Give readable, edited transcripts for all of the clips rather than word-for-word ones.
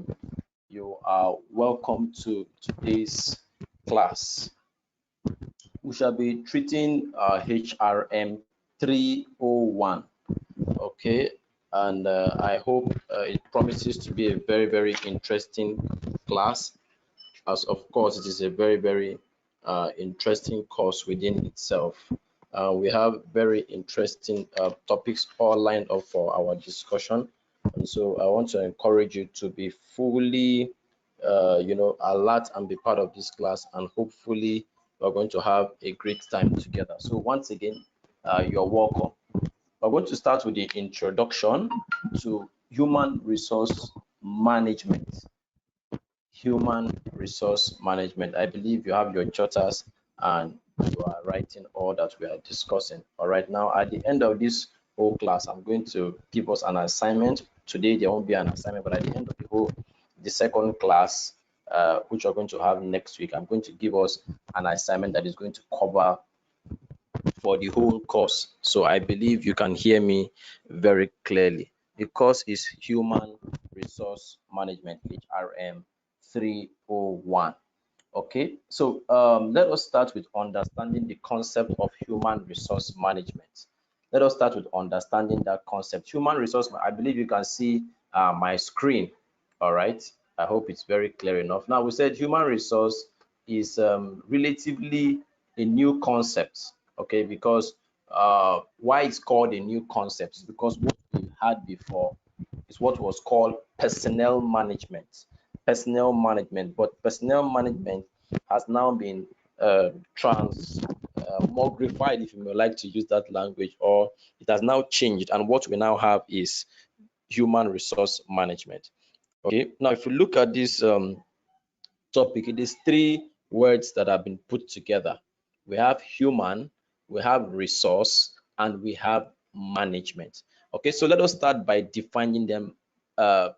you. You are welcome to today's class. We shall be treating HRM 301. Okay, and I hope it promises to be a very, very interesting class, as of course it is a very, very interesting course within itself. We have very interesting topics all lined up for our discussion, and so I want to encourage you to be fully alert and be part of this class, and hopefully we're going to have a great time together. So once again, you're welcome. We're going to start with the introduction to human resource management. Human resource management. I believe you have your jotters and you are writing all that we are discussing. All right, now at the end of this whole class, I'm going to give us an assignment. Today there won't be an assignment, but at the end of the second class, which we're going to have next week, I'm going to give us an assignment that is going to cover for the whole course. So I believe you can hear me very clearly. The course is Human Resource Management, HRM 301. Okay, so let us start with understanding the concept of human resource management. Let us start with understanding that concept. Human resource, I believe you can see my screen. All right, I hope it's very clear enough. Now, we said human resource is relatively a new concept. Okay, because why it's called a new concept is because what we had before is what was called personnel management. But personnel management has now been mogrified, if you may like to use that language, or it has now changed, and what we now have is human resource management. Okay, now if you look at this topic, it is three words that have been put together. We have human, we have resource, and we have management. Okay, so let us start by defining them,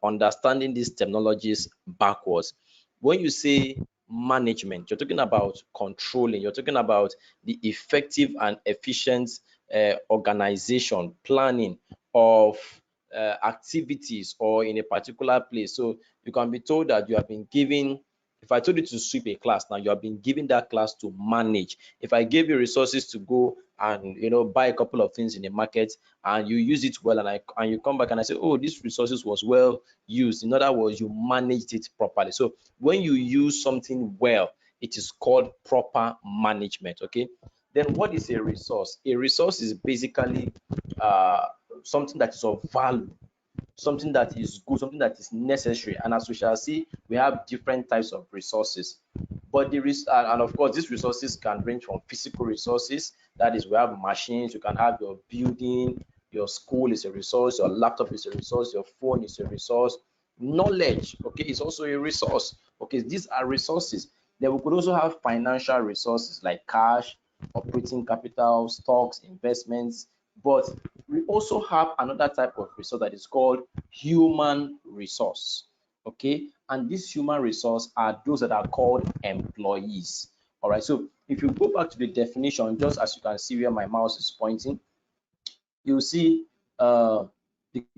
understanding these terminologies backwards. When you say management, you're talking about controlling, you're talking about the effective and efficient organization, planning of activities or in a particular place. So you can be told that you have been given, if I told you to sweep a class, now you have been given that class to manage. If I gave you resources to go and buy a couple of things in the market, and you use it well, and you come back and I say, oh, this resources was well used. In other words, you managed it properly. So when you use something well, it is called proper management. Okay, then what is a resource? A resource is basically something that is of value, something that is good, something that is necessary. And as we shall see, we have different types of resources. But and of course, these resources can range from physical resources. That is, we have machines. You can have your building, your school is a resource, your laptop is a resource, your phone is a resource. Knowledge, okay, is also a resource. Okay, these are resources. Then we could also have financial resources like cash, operating capital, stocks, investments. But we also have another type of resource that is called human resource. Okay, and this human resource are those that are called employees. All right, so if you go back to the definition, just as you can see where my mouse is pointing, you'll see the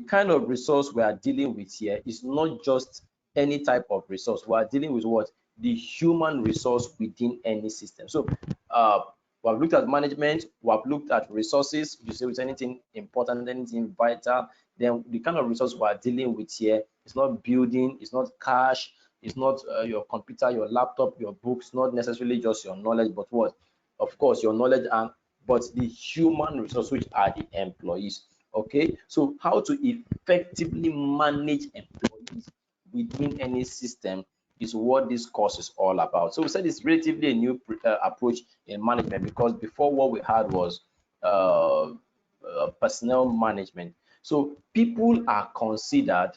kind of resource we are dealing with here is not just any type of resource. We are dealing with what? The human resource within any system. So we have looked at management, we have looked at resources. If you say it's anything important, anything vital, then the kind of resource we are dealing with here is not building, it's not cash, it's not your computer, your laptop, your books, not necessarily just your knowledge, but what? Of course, your knowledge, and but the human resource, which are the employees. Okay, so how to effectively manage employees within any system is what this course is all about. So we said it's relatively a new approach in management, because before what we had was personnel management. So people are considered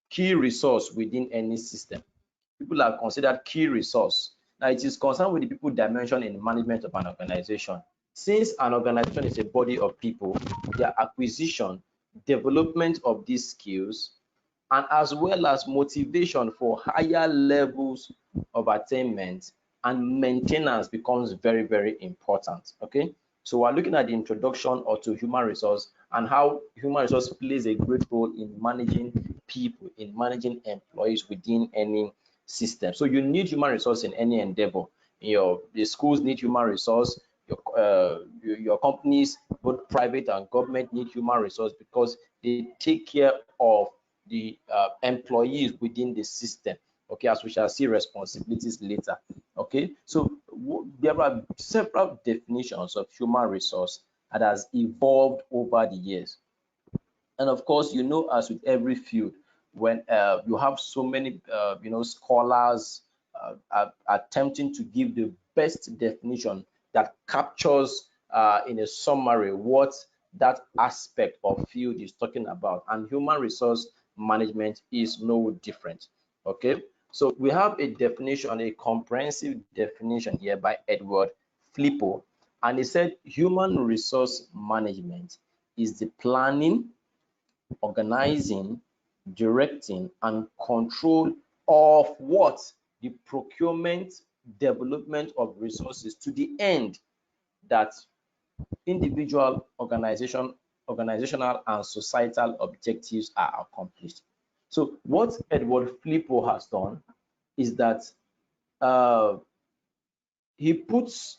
key resource within any system. People are considered key resource. Now, it is concerned with the people dimension in the management of an organization. Since an organization is a body of people, their acquisition, development of these skills, and as well as motivation for higher levels of attainment and maintenance becomes very, very important. Okay, so we're looking at the introduction or to human resource, and how human resource plays a great role in managing people, in managing employees within any system. So you need human resource in any endeavor. The schools need human resource. Your companies, both private and government, need human resource because they take care of the employees within the system. Okay, as we shall see responsibilities later. Okay, so there are several definitions of human resource that has evolved over the years. And of course, as with every field, when you have so many scholars attempting to give the best definition that captures in a summary what that aspect of field is talking about, and human resource management is no different. Okay, so we have a definition, a comprehensive definition here by Edward Flippo, and he said human resource management is the planning, organizing, directing, and control of what? The procurement, development of resources to the end that individual, organizational, and societal objectives are accomplished. So what Edward Flippo has done is that uh, he brings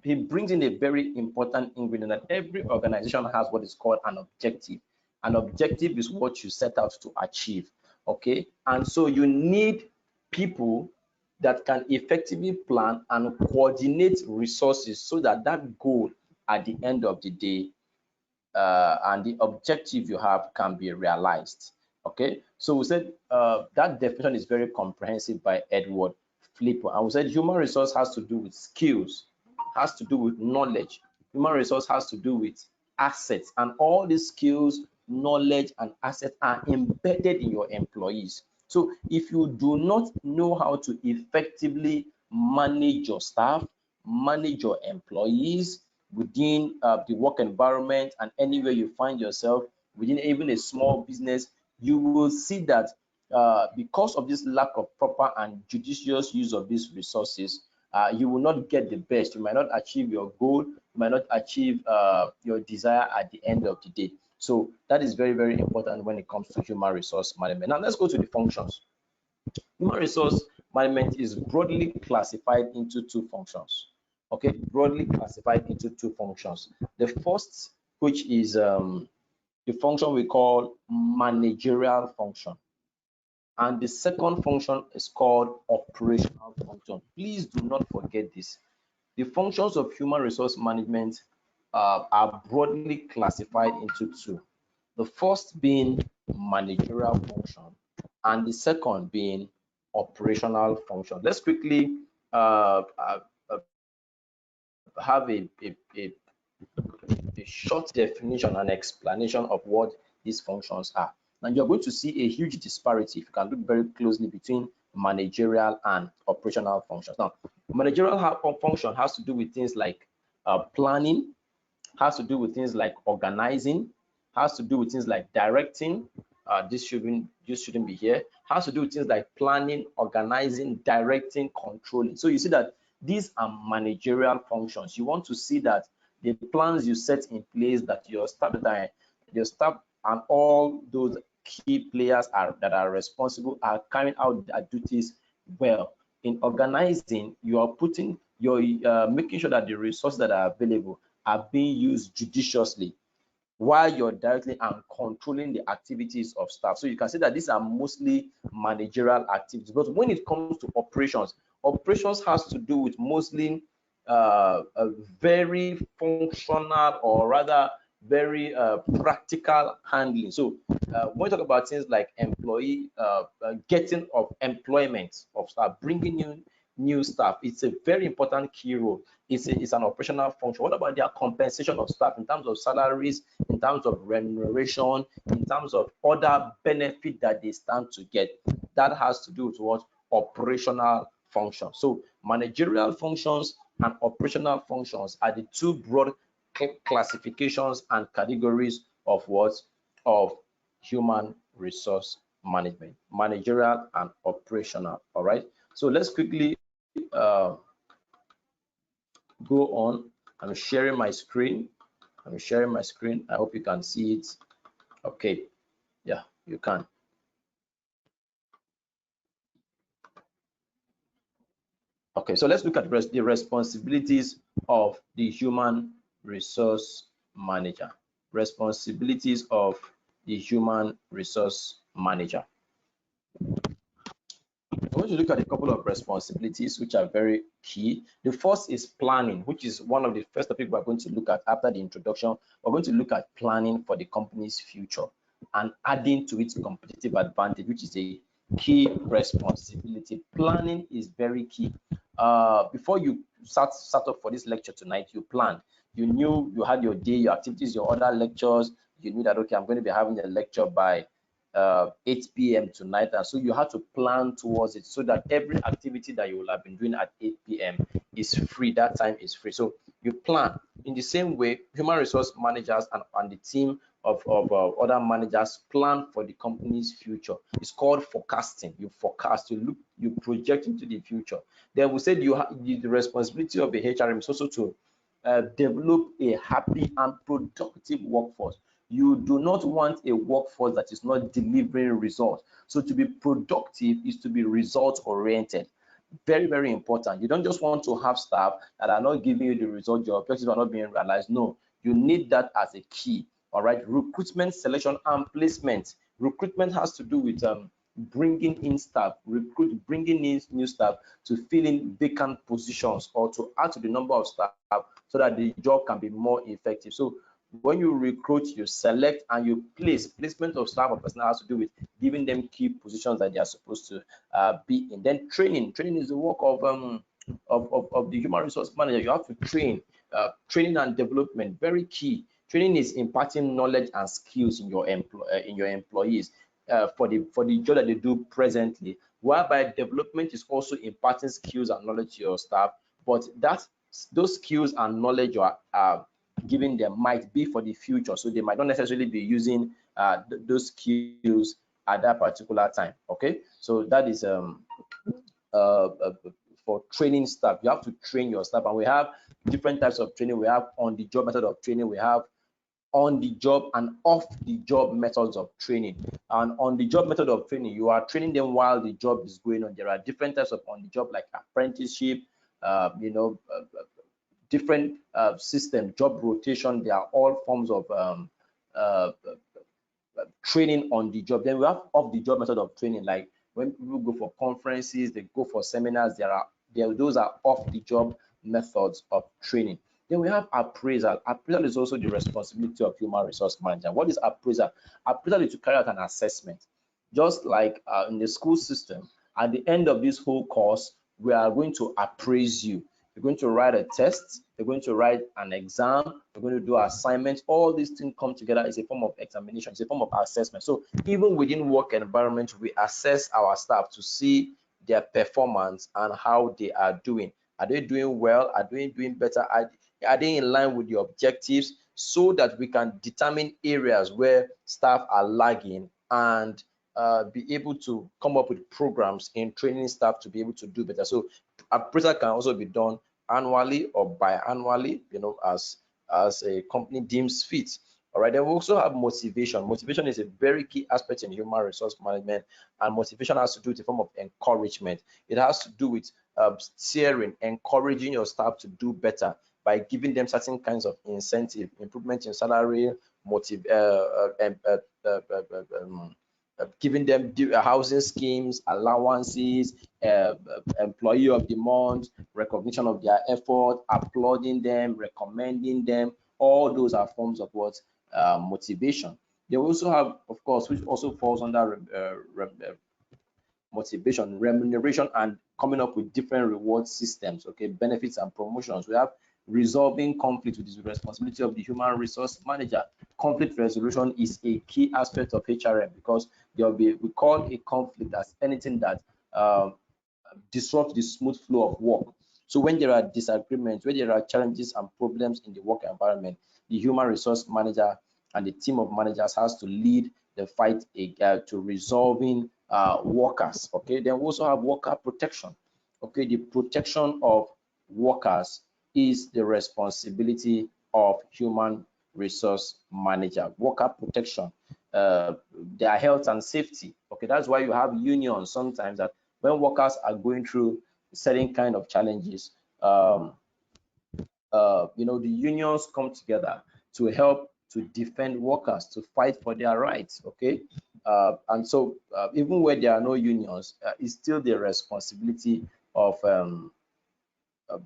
in a very important ingredient that every organization has what is called an objective. An objective is what you set out to achieve. Okay, and so you need people that can effectively plan and coordinate resources so that that goal at the end of the day and the objective you have can be realized. Okay, so we said that definition is very comprehensive by Edward Flippo, and we said human resource has to do with skills, has to do with knowledge. Human resource has to do with assets, and all these skills, knowledge, and assets are embedded in your employees. So if you do not know how to effectively manage your staff, manage your employees within the work environment and anywhere you find yourself, within even a small business, you will see that because of this lack of proper and judicious use of these resources, you will not get the best. You might not achieve your goal. You might not achieve your desire at the end of the day. So that is very, very important when it comes to human resource management. Now let's go to the functions. Human resource management is broadly classified into two functions. Okay, broadly classified into two functions. The first, which is the function we call managerial function, and the second function is called operational function. Please do not forget this. The functions of human resource management are broadly classified into two. The first being managerial function, and the second being operational function. Let's quickly have a short definition and explanation of what these functions are. And you're going to see a huge disparity if you can look very closely between managerial and operational functions. Now, managerial function has to do with things like planning, has to do with things like organizing, has to do with things like directing. This shouldn't be here. Has to do with things like planning, organizing, directing, controlling. So you see that these are managerial functions. You want to see that the plans you set in place, that your staff and all those key players that are responsible are carrying out their duties well. In organizing, you are making sure that the resources that are available are being used judiciously, while you're directly and controlling the activities of staff. So you can see that these are mostly managerial activities. But when it comes to operations, operations has to do with mostly a very functional, or rather very practical handling. So when we talk about things like employee getting of employment of staff, bringing in new staff, it's a very important key role. It's an operational function. What about their compensation of staff in terms of salaries, in terms of remuneration, in terms of other benefit that they stand to get? That has to do with what? Operational functions. So managerial functions and operational functions are the two broad classifications and categories of what? Of human resource management, managerial and operational. All right, so let's quickly go on. I'm sharing my screen. I'm sharing my screen. I hope you can see it. Okay, yeah, you can. Okay, so let's look at the responsibilities of the human resource manager. Responsibilities of the human resource manager. I want to look at a couple of responsibilities which are very key. The first is planning, which is one of the first topics we're going to look at after the introduction. We're going to look at planning for the company's future and adding to its competitive advantage, which is a key responsibility. Planning is very key. Before you start up for this lecture tonight, you planned. You knew you had your day, your activities, your other lectures. You knew that, okay, I'm going to be having a lecture by 8 p.m. tonight, and so you have to plan towards it so that every activity that you will have been doing at 8 p.m. is free. That time is free. So you plan. In the same way, human resource managers and the team of other managers plan for the company's future. It's called forecasting. You forecast, you look, you project into the future. Then we said the responsibility of the HRM is also to develop a happy and productive workforce. You do not want a workforce that is not delivering results. So to be productive is to be result oriented. Very, very important. You don't just want to have staff that are not giving you the result, your objectives are not being realized. No, you need that as a key. All right, recruitment, selection, and placement. Recruitment has to do with bringing in staff, bringing in new staff to fill in vacant positions or to add to the number of staff so that the job can be more effective. So when you recruit, you select and you place. Placement of staff or personnel has to do with giving them key positions that they are supposed to be in. Then training is the work of the human resource manager. You have to train. Training and development, very key. Training is imparting knowledge and skills in your employees for the job that they do presently, whereby development is also imparting skills and knowledge to your staff, but those skills and knowledge you are giving them might be for the future, so they might not necessarily be using those skills at that particular time. Okay, so that is for training staff. You have to train your staff, and we have different types of training. We have on the job method of training, we have on the job and off the job methods of training. And on the job method of training, you are training them while the job is going on. There are different types of on the job, like apprenticeship, different system, job rotation. They are all forms of training on the job. Then we have off the job method of training, like when people go for conferences, they go for seminars. Those are off the job methods of training. Then we have appraisal. Appraisal is also the responsibility of human resource manager. What is appraisal? Appraisal is to carry out an assessment. Just like in the school system, at the end of this whole course, we are going to appraise you. You're going to write a test, you're going to write an exam, you're going to do assignments. All these things come together is a form of examination, it's a form of assessment. So even within work environment, we assess our staff to see their performance and how they are doing. Are they doing well? Are they doing better? Are they in line with the objectives, so that we can determine areas where staff are lagging and be able to come up with programs in training staff to be able to do better. So appraisal can also be done annually or biannually, as a company deems fit. All right, then we also have motivation. Motivation is a very key aspect in human resource management, and motivation has to do with a form of encouragement. It has to do with steering, encouraging your staff to do better by giving them certain kinds of incentive, improvement in salary, giving them housing schemes, allowances, employee of the month, recognition of their effort, applauding them, recommending them. All those are forms of what motivation. They also have, of course, which also falls under motivation, remuneration, and coming up with different reward systems, okay, benefits and promotions. We have resolving conflict, which is the responsibility of the human resource manager. Conflict resolution is a key aspect of HRM, because we call a conflict as anything that disrupts the smooth flow of work. So when there are disagreements, when there are challenges and problems in the work environment, the human resource manager and the team of managers has to lead the fight to resolving workers. Okay, then we also have worker protection. Okay, the protection of workers is the responsibility of human resource manager. Worker protection, their health and safety. Okay, that's why you have unions sometimes, that when workers are going through certain kind of challenges, the unions come together to help to defend workers, to fight for their rights. Okay, and so even where there are no unions, it's still the responsibility of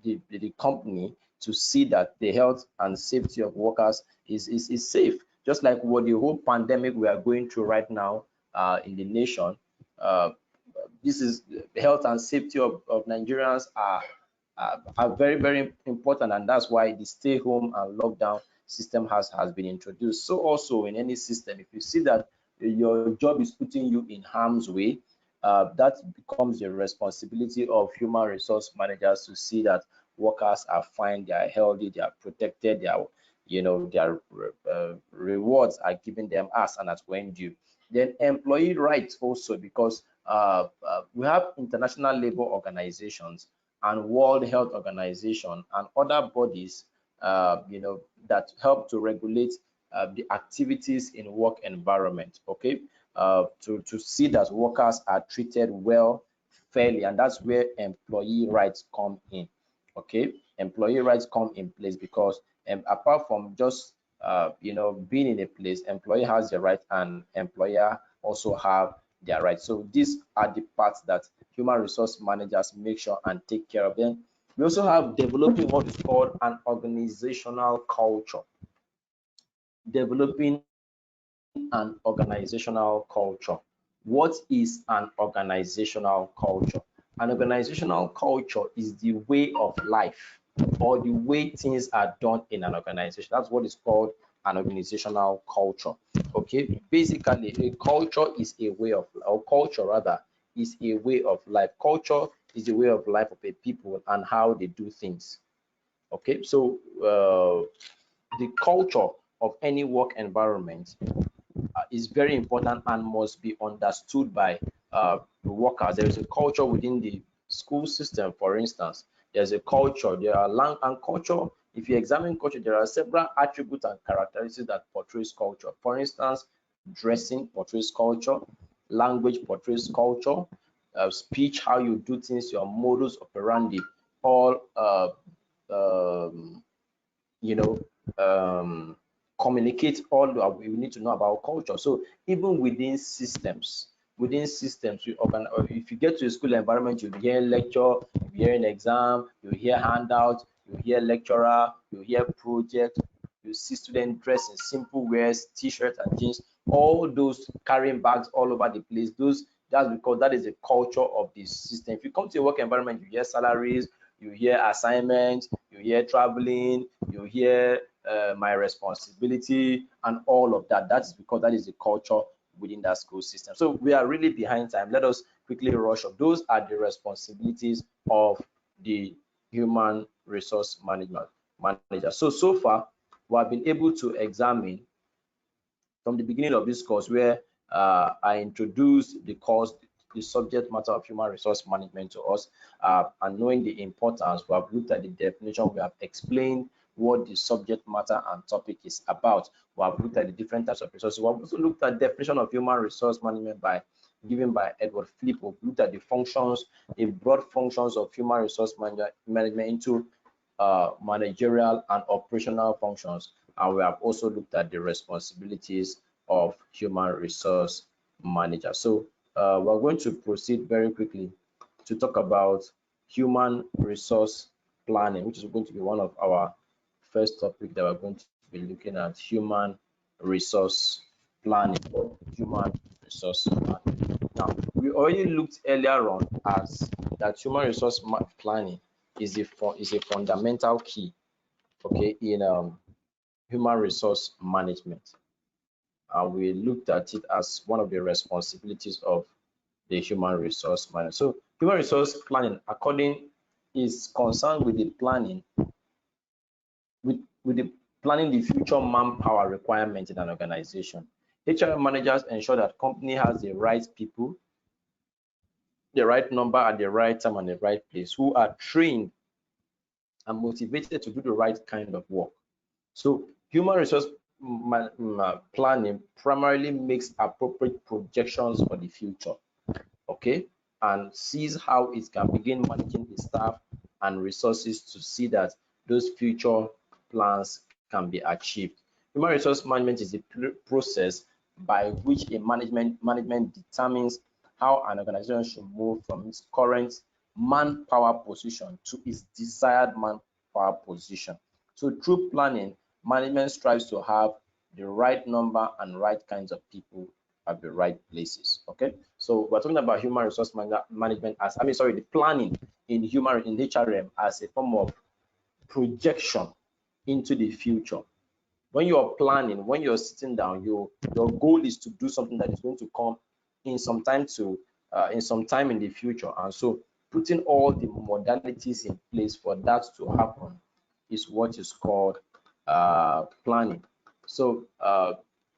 the company to see that the health and safety of workers is safe. Just like what the whole pandemic we are going through right now in the nation. Uh, this is the health and safety of Nigerians are very, very important, and that's why the stay home and lockdown system has been introduced. So also in any system, if you see that your job is putting you in harm's way, that becomes the responsibility of human resource managers to see that workers are fine, they are healthy, they are protected, their rewards are given them as and at when due. Then employee rights also, because we have international labor organizations and World Health Organization and other bodies, that help to regulate the activities in work environment. Okay, to see that workers are treated well, fairly, and that's where employee rights come in. Okay, employee rights come in place because apart from just being in a place, employee has the right and employer also have their rights. So these are the parts that human resource managers make sure and take care of them. We also have developing what is called an organizational culture. Developing an organizational culture. What is an organizational culture? An organizational culture is the way of life or the way things are done in an organization. That's what is called an organizational culture. Okay, basically, a culture is a way of, or culture rather, is a way of life. Culture is the way of life of a people and how they do things. Okay, so the culture of any work environment is very important and must be understood by the workers. There is a culture within the school system, for instance. There's a culture, there are language and culture. If you examine culture, there are several attributes and characteristics that portrays culture. For instance, dressing portrays culture, language portrays culture, speech, how you do things, your modus operandi, all um, you know communicate all that we need to know about culture. So even within systems you organize, or if you get to a school environment, you'll hear lecture, you hear an exam, you hear handout, you hear lecturer, you hear project, you see students dressed in simple wears, t-shirt and jeans, all those carrying bags all over the place. That's because that is the culture of the system. If you come to a work environment, you hear salaries, you hear assignments, you hear traveling, you hear my responsibility and all of that. That is because that is the culture within that school system. So we are really behind time. Let us quickly rush up. Those are the responsibilities of the human resource management manager. So far, we have been able to examine from the beginning of this course, where I introduced the course, the subject matter of human resource management to us, and knowing the importance. We have looked at the definition, we have explained what the subject matter and topic is about. We have looked at the different types of resources. We have also looked at the definition of human resource management given by Edward Flip. We've looked at the functions, the broad functions of human resource management into managerial and operational functions, and we have also looked at the responsibilities of human resource manager. So we're going to proceed very quickly to talk about human resource planning, which is going to be one of our first topic that we're going to be looking at: human resource planning or human resource planning. Now, we already looked earlier on as that human resource planning is a fundamental key, okay, in human resource management, and we looked at it as one of the responsibilities of the human resource manager. So human resource planning is concerned with the planning with the planning the future manpower requirement in an organization. HR managers ensure that company has the right people, the right number at the right time and the right place, who are trained and motivated to do the right kind of work. So Human resource planning primarily makes appropriate projections for the future, okay, and sees how it can begin managing the staff and resources to see that those future plans can be achieved. Human resource management is a process by which a management determines how an organization should move from its current manpower position to its desired manpower position. So through planning, management strives to have the right number and right kinds of people at the right places. Okay, so we're talking about human resource management as, the planning in HRM as a form of projection into the future. When you're planning, when you're sitting down, your goal is to do something that is going to come in some time in the future, and so putting all the modalities in place for that to happen is what is called planning. So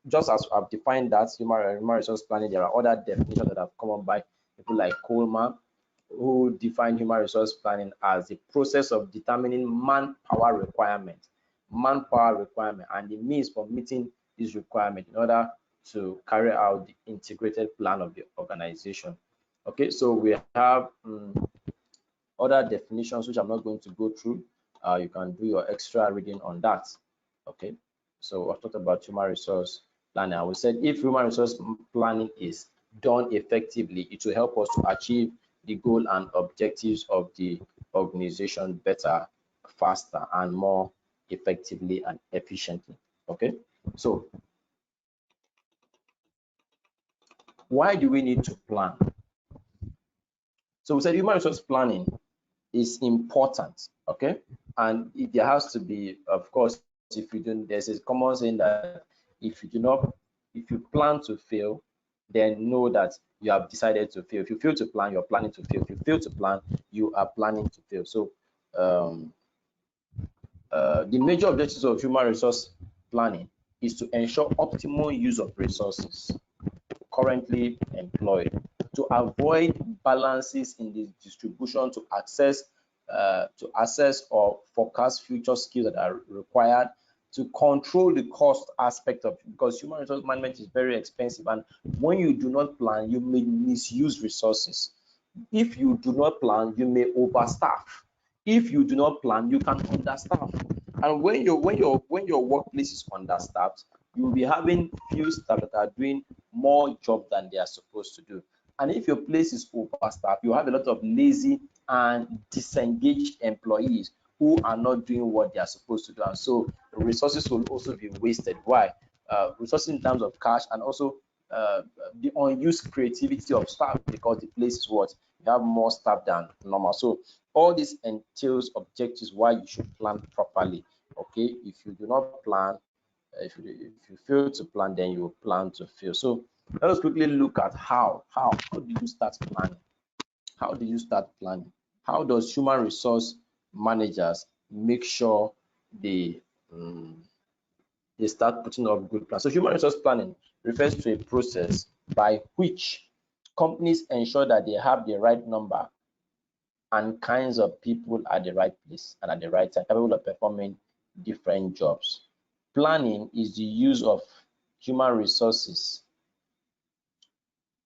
just as I've defined that human resource planning, there are other definitions that have come up by people like Coleman, who define human resource planning as the process of determining manpower requirement and the means for meeting this requirement in order to carry out the integrated plan of the organization. Okay, so we have other definitions which I'm not going to go through. You can do your extra reading on that. Okay, so I've talked about human resource planning. We said if human resource planning is done effectively, it will help us to achieve the goal and objectives of the organization better, faster, and more effectively and efficiently. Okay, so why do we need to plan? So we said human resource planning is important, okay, and there has to be, of course, if you don't, there's a common saying that if you plan to fail, then know that you have decided to fail. If you fail to plan, you're planning to fail. If you fail to plan, you are planning to fail. So the major objectives of human resource planning is to ensure optimal use of resources currently employed, to avoid balances in the distribution, to assess or forecast future skills that are required, to control the cost aspect of it, because human resource management is very expensive, and when you do not plan, you may misuse resources. If you do not plan, you may overstaff. If you do not plan, you can understaff. And when your workplace is understaffed, you will be having few staff that are doing more job than they are supposed to do. And if your place is overstaffed, you have a lot of lazy and disengaged employees who are not doing what they are supposed to do, and so resources will also be wasted. Why? Resources in terms of cash, and also the unused creativity of staff, because the place is what, you have more staff than normal. So all this entails objectives why you should plan properly. Okay, if you do not plan, if you fail to plan, then you will plan to fail. So let us quickly look at how do you start planning? How do you start planning? How does human resource managers make sure they start putting up good plans? So human resource planning refers to a process by which companies ensure that they have the right number and kinds of people at the right place and at the right time, capable of performing different jobs. Planning is the use of human resources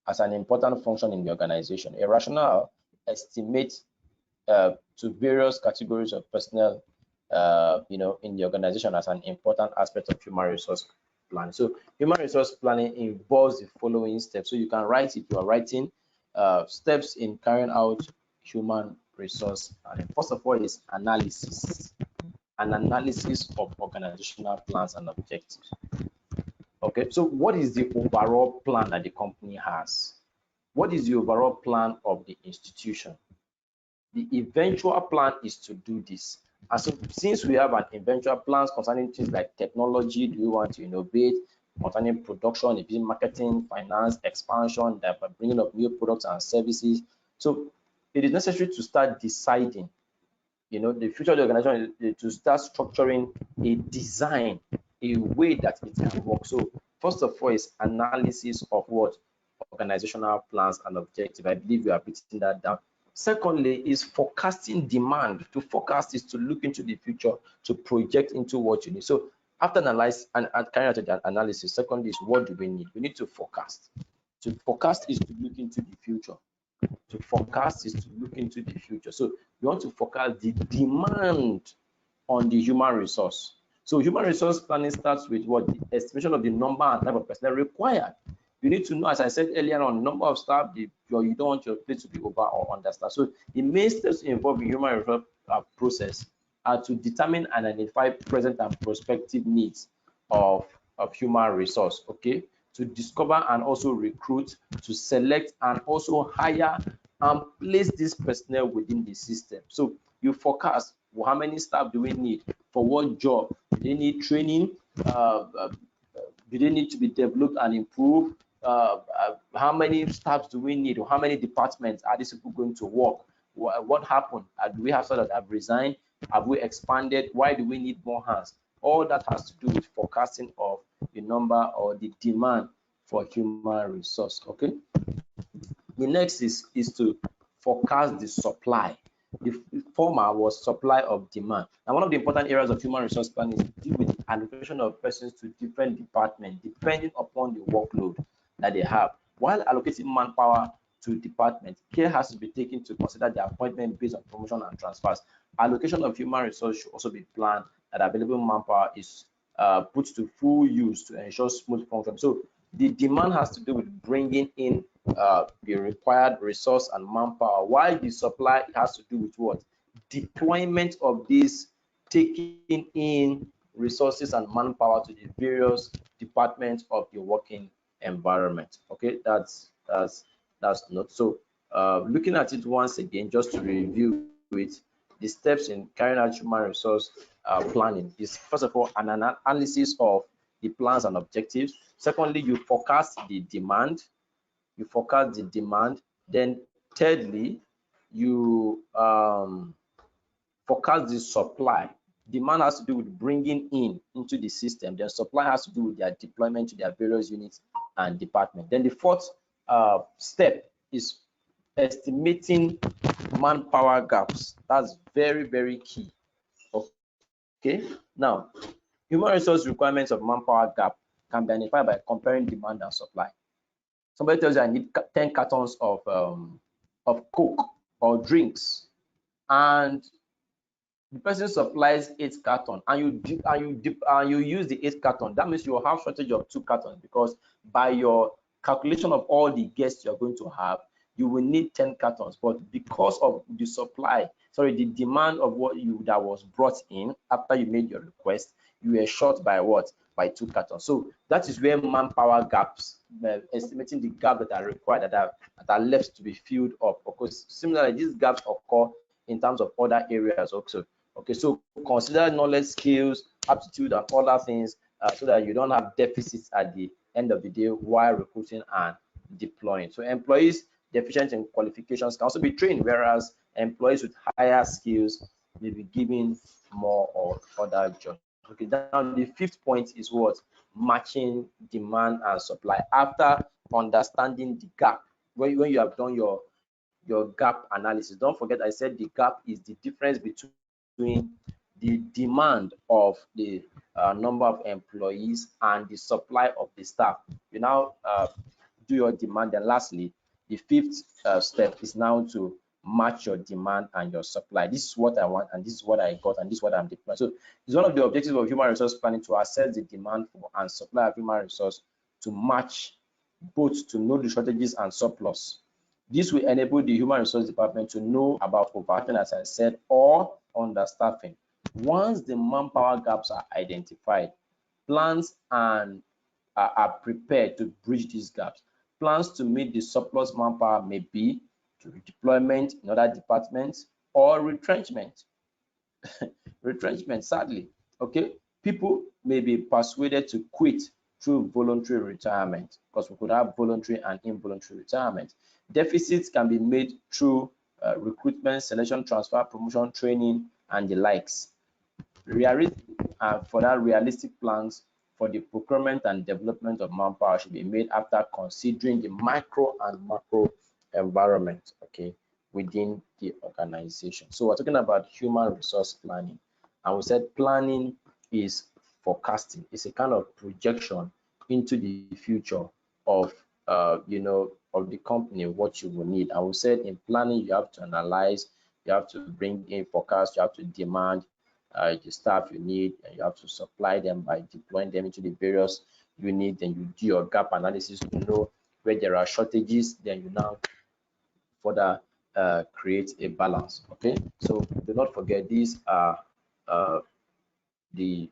as an important function in the organization. A rational estimate to various categories of personnel, in the organization as an important aspect of human resource planning. So human resource planning involves the following steps. So you can write, if you are writing, steps in carrying out human resource planning. First of all is analysis. An analysis of organizational plans and objectives. Okay, so what is the overall plan that the company has? What is the overall plan of the institution? The eventual plan is to do this. And so since we have an eventual plans concerning things like technology, do we want to innovate, concerning production, if it's marketing, finance, expansion, the bringing of new products and services. So it is necessary to start deciding, the future of the organization, to start structuring a design, a way that it can work. So first of all is analysis of what? Organizational plans and objectives. I believe you are putting that down. Secondly is forecasting demand. To forecast is to look into the future, to project into what you need. So After analyze and carrying out the analysis, secondly is what do we need? We need to forecast. To forecast is to look into the future. To forecast is to look into the future. So we want to forecast the demand on the human resource. So human resource planning starts with what? The estimation of the number and type of personnel required. You need to know, as I said earlier on, number of staff, you don't want your place to be over or understaffed. So the main steps involved in human resource process are to determine and identify present and prospective needs of human resource, okay? To discover and also recruit, to select and also hire and place this personnel within the system. So you forecast, well, how many staff do we need for what job? Do they need training? Do they need to be developed and improved? How many staffs do we need, or how many departments are these people going to work? What happened? Do we have some that have resigned? Have we expanded? Why do we need more hands? All that has to do with forecasting of the number or the demand for human resource. Okay. The next is to forecast the supply. The former was supply of demand. And one of the important areas of human resource planning is to deal with the allocation of persons to different departments depending upon the workload that they have. While allocating manpower to departments, care has to be taken to consider the appointment based on promotion and transfers. Allocation of human resource should also be planned that available manpower is put to full use to ensure smooth function. So the demand has to do with bringing in the required resource and manpower, while the supply has to do with what? Deployment of these, taking in resources and manpower to the various departments of the working environment. Okay, that's not so. Looking at it once again, just to review it, the steps in carrying out human resource planning is, first of all, an analysis of the plans and objectives. Secondly, you forecast the demand. Then thirdly, you forecast the supply. Demand has to do with bringing in into the system. Then supply has to do with their deployment to their various units and departments. Then the fourth step is estimating manpower gaps. That's very, very key. Okay. Now, human resource requirements of manpower gap can be identified by comparing demand and supply. Somebody tells you I need 10 cartons of Coke or drinks, and the person supplies 8 cartons, and you use the 8 carton. That means you will have shortage of 2 cartons, because by your calculation of all the guests you're going to have, you will need 10 cartons. But because of the the demand of what that was brought in after you made your request, you were short by what? By 2 cartons. So that is where manpower gaps, estimating the gap that are required, that are left to be filled up. Because similarly, these gaps occur in terms of other areas also. Okay, so consider knowledge, skills, aptitude, and other things so that you don't have deficits at the end of the day while recruiting and deploying. So employees deficient in qualifications can also be trained, whereas employees with higher skills may be given more or other jobs. Okay, now the fifth point is what? Matching demand and supply. After understanding the gap, when you have done your gap analysis, don't forget I said the gap is the difference between the demand of the number of employees and the supply of the staff. You now do your demand, and lastly, the fifth step is now to match your demand and your supply. This is what I want, and this is what I got, and this is what I'm deploying. So it's one of the objectives of human resource planning to assess the demand for and supply of human resource, to match both, to know the shortages and surplus. This will enable the human resource department to know about overstaffing, as I said, or understaffing. Once the manpower gaps are identified, plans and are prepared to bridge these gaps. Plans to meet the surplus manpower may be to redeployment in other departments or retrenchment. Retrenchment, sadly. Okay, people may be persuaded to quit through voluntary retirement, because we could have voluntary and involuntary retirement. Deficits can be made through recruitment, selection, transfer, promotion, training, and the likes. For that, realistic plans for the procurement and development of manpower should be made after considering the micro and macro environment, okay, within the organization. So we're talking about human resource planning, and we said planning is forecasting. It's a kind of projection into the future of of the company, what you will need. And we said in planning, you have to analyze, you have to bring in forecast, you have to demand the staff you need, and you have to supply them by deploying them into the various units. Then you do your gap analysis to know where there are shortages. Then you now further create a balance. Okay, so do not forget these are the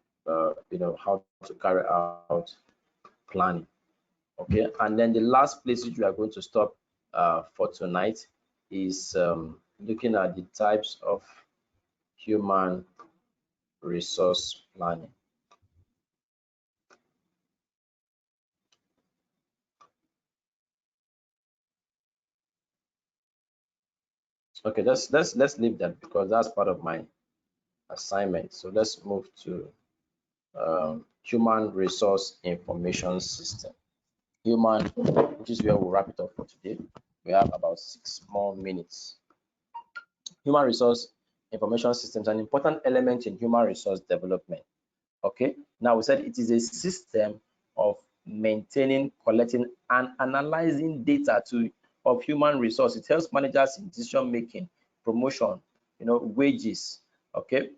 how to carry out planning. Okay, and then the last place which we are going to stop for tonight is looking at the types of human resource planning. Okay, let's leave that because that's part of my assignment. So let's move to human resource information system. Human, which is where we'll wrap it up for today. We have about 6 more minutes. Human resource information systems, an important element in human resource development. Okay, now we said it is a system of maintaining, collecting, and analyzing data of human resource. It helps managers in decision making, promotion, wages. Okay,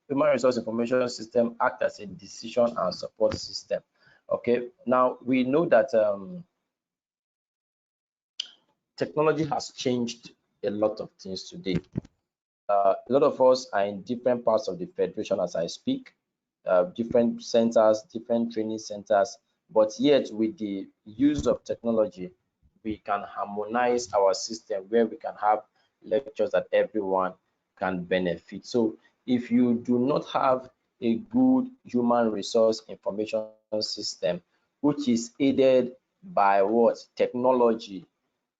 human resource information system act as a decision and support system. Okay, now we know that technology has changed a lot of things today. A lot of us are in different parts of the federation as I speak, different centers, different training centers, but yet with the use of technology, we can harmonize our system where we can have lectures that everyone can benefit. So if you do not have a good human resource information system, which is aided by what? Technology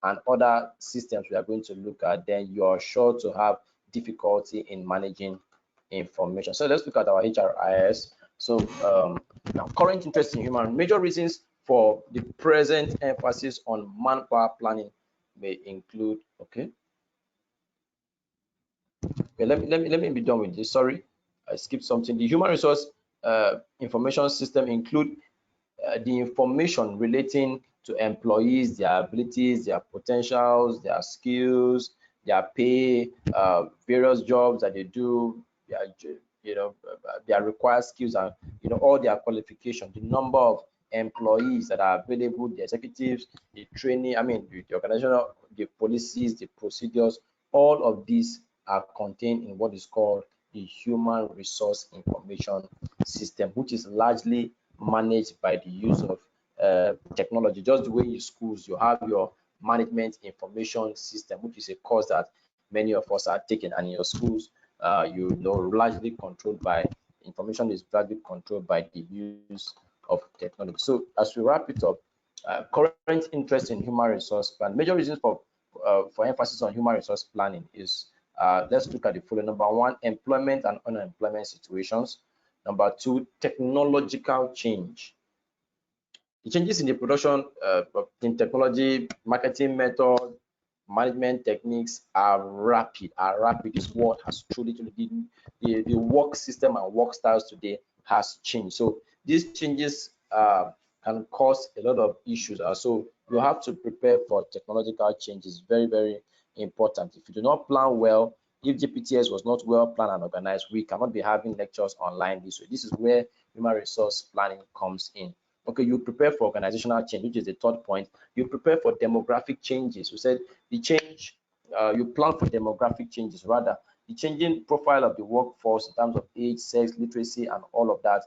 and other systems we are going to look at, then you are sure to have difficulty in managing information. So let's look at our HRIS. So current interest in human, major reasons for the present emphasis on manpower planning may include, okay, let me be done with this. Sorry, I skipped something. The human resource information system include the information relating to employees, their abilities, their potentials, their skills, their pay, various jobs that they do, their required skills, and all their qualifications, the number of employees that are available, the executives, the training, the organizational, the policies, the procedures. All of these are contained in what is called the human resource information system, which is largely managed by the use of technology. Just the way in schools you have your management information system, which is a course that many of us are taking, and in your schools largely controlled by information is largely controlled by the use of technology. So as we wrap it up, current interest in human resource plan, major reasons for emphasis on human resource planning is let's look at the following. Number one, employment and unemployment situations. Number two, technological change. The changes in the production in technology, marketing method, management techniques are rapid. This world has truly the work system and work styles today has changed. So these changes can cause a lot of issues. So you have to prepare for technological changes. Very, very important. If you do not plan well, if GPTS was not well planned and organized, we cannot be having lectures online this way. This is where human resource planning comes in. Okay, you prepare for organizational change, which is the third point. You prepare for demographic changes. We said the change, you plan for demographic changes, rather the changing profile of the workforce in terms of age, sex, literacy, and all of that.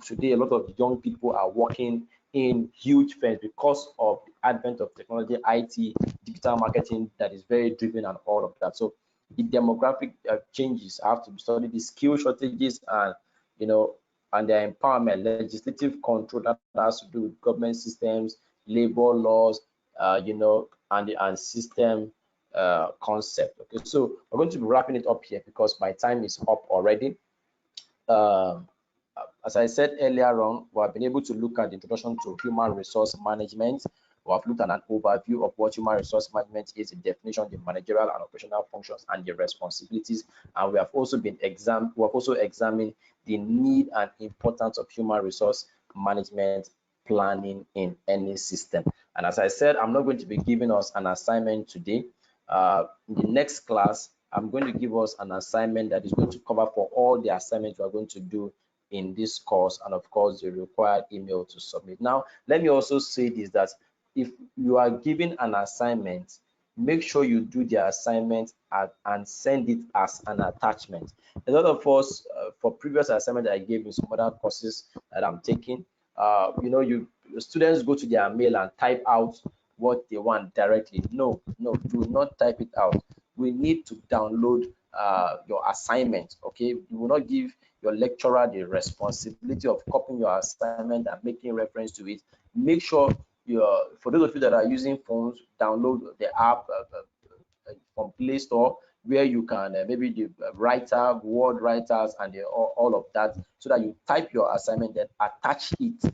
Today, a lot of young people are working in huge firms because of the advent of technology, IT, digital marketing that is very driven and all of that. So the demographic changes have to be studied, the skill shortages, and and their empowerment, legislative control that has to do with government systems, labor laws, and system concept. Okay, so we're going to be wrapping it up here because my time is up already. As I said earlier on, we have been able to look at the introduction to human resource management. We have looked at an overview of what human resource management is, the definition, the managerial and operational functions, and the responsibilities. And we have also examined the need and importance of human resource management planning in any system. And as I said, I'm not going to be giving us an assignment today. In the next class, I'm going to give us an assignment that is going to cover for all the assignments we are going to do in this course, and of course the required email to submit. Now, let me also say this, that if you are given an assignment, make sure you do the assignment and send it as an attachment. A lot of us, for previous assignment that I gave in some other courses that I'm taking, students go to their mail and type out what they want directly. No, do not type it out. We need to download your assignment. Okay, you will not give your lecturer the responsibility of copying your assignment and making reference to it. Make sure for those of you that are using phones, download the app from Play Store, where you can maybe the writer, word writers, and all of that, so that you type your assignment, then attach it,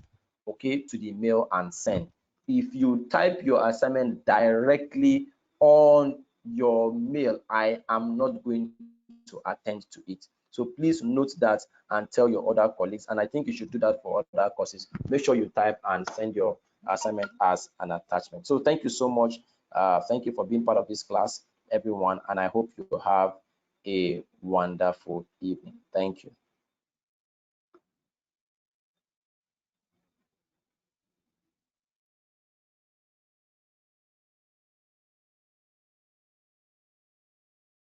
okay, to the mail and send. If you type your assignment directly on your mail, I am not going to attend to it. So please note that and tell your other colleagues, and I think you should do that for other courses. Make sure you type and send your assignment as an attachment. So thank you so much. Thank you for being part of this class, everyone, and I hope you have a wonderful evening. Thank you.